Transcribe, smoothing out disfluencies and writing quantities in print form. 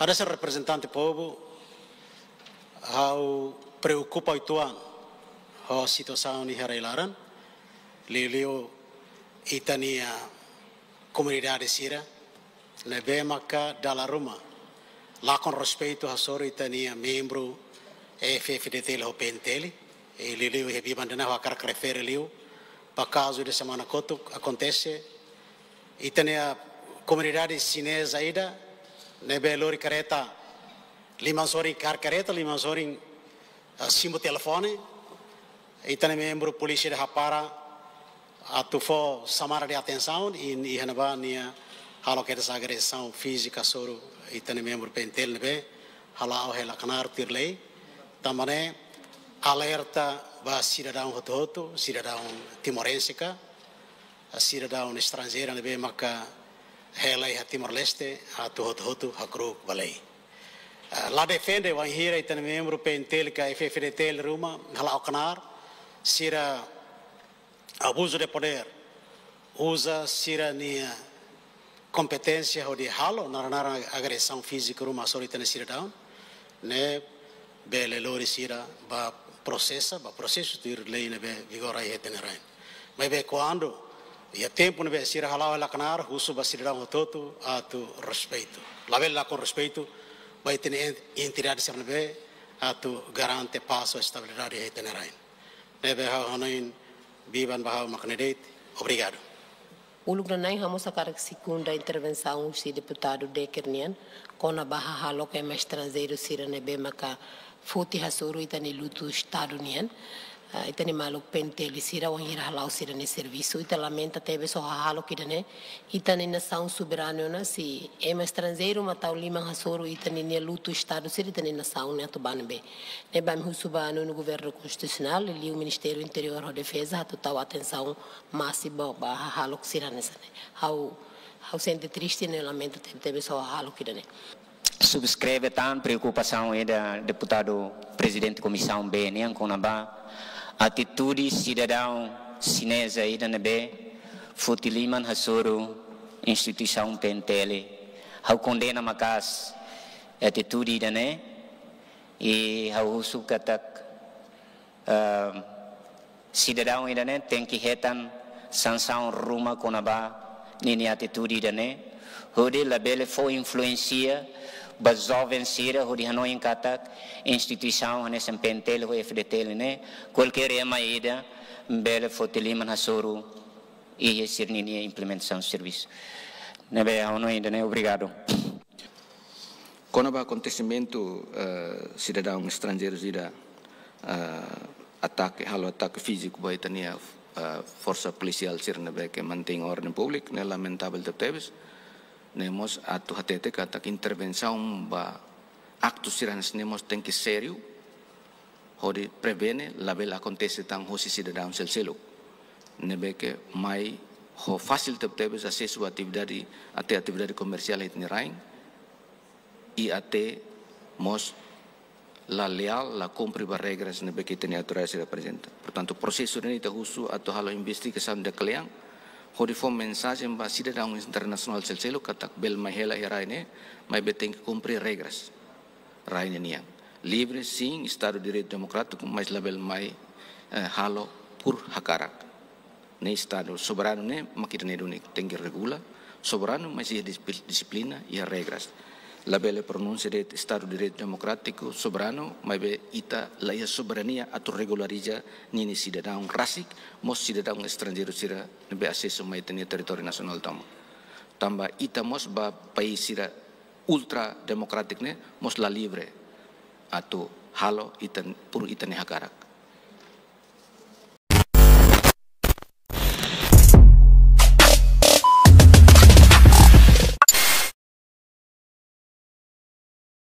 Ada ser representante povo, hau preocupa ituan, a situação ni harailaran, liliu itania comunidade sira, nebe maka dala rumah, lá com respeito a soro itania membro FFDT lo PNTL, e liliu hebi bandana a cara refere liu, para caso de semana kotuk acontece, itania comunidade chinesa ida, nebe lori careta, lima sori car careta, lima sori simbo telefone, itania membro polícia de Rapara, atufo samara de atenção e hanaba nia halo que essa agressão física soro itania membro PNTL nebe, hala o hela canar tirlei, também alerta ba cidadão hoto, cidadão timorense, cidadão estrangeiro nebe maka helai ha Timor-Leste atu hoto hakru balei. La defende wan hira itania membro PNTL ka FFDT ruma hala o canar sira abuso de poder, usa sirania competência ou de halo narana agressão física rumah solita cidadão, né bele lori sira ba processo ter lei né vigor aí tenerai, mas be quando e tempo né sira halau ela canar uso ba cidadão todo atu respeito, la bela com respeito vai ter entidade ser né atu garante passo estabilidade aí tenerai, né be hanoin Biban Bahau Macnedate, obrigado. O Lugranai vamos a segunda intervenção do deputado Dekernian, com a barra halo que é estrangeiro sirane bemaka futi hasuru itani lutu estado nian, itani malu penteli sira o hira halau sirane serviço ita lamenta teve só halo que dane itani nação soberana na si é estrangeiro matau lima hasuru itani ne lutu estado sira itani nação ne tubanbe ne bam husubano no governo constitucional ali o Ministério Interior da Defesa a total atenção máxima ba halo que sira nessa how sente triste ne lamenta teve só halo que dane. Subscreve a preocupação da deputado presidente da comissão BNN com a atitude cidadão chinesa ainda na B, futiliman hasuru instituição PNTL, hau condena makas atitude da né e hau usu katak cidadão ainda né tem que retan sanção rumah com a nini atitude da né, hode labele foi influencia jovem sira hodi hanoi katak instituição nesse PNTL ou FDT né qualquer emaida bele foteliman hasuru e sirninia implementação do serviço nebe hanoi né obrigado. Quando o acontecimento cidadão estrangeiro ira halo ataque físico vai tania força policial sirnebe que mantém ordem pública né lamentável teves nemos atu hatete kata intervenção ba actos siranes nemos tem que sério hodi prevene label acontece tang hosi cidadão selo nebe que mai ho fácil tebes acesso atividade até atividade comercial etni rain e até mos la leal la cumpre ba regras nebe que tem autoridade representa portanto processo ni ta husu atau halo investigação de kleang hodi fom mensagem ba cidadão internacional selo katak bel mahela iraine mai beteng cumprir regras raine niang livre sim estado de direito democrático mas label mai halo pur hakarak ne estado soberano ne makirne dunik tem que regula soberano mas ia disciplina e regras label pronúncia de estado de direito democrático soberano mai be ita la soberania atau regulariza nini cidadão rasik mos cidadão estrangeiro sira nebe acesso mai tenia território nacional tamba ita mos ba país sira ultra democrático ne mos la livre atau halo itan pur itan hakarak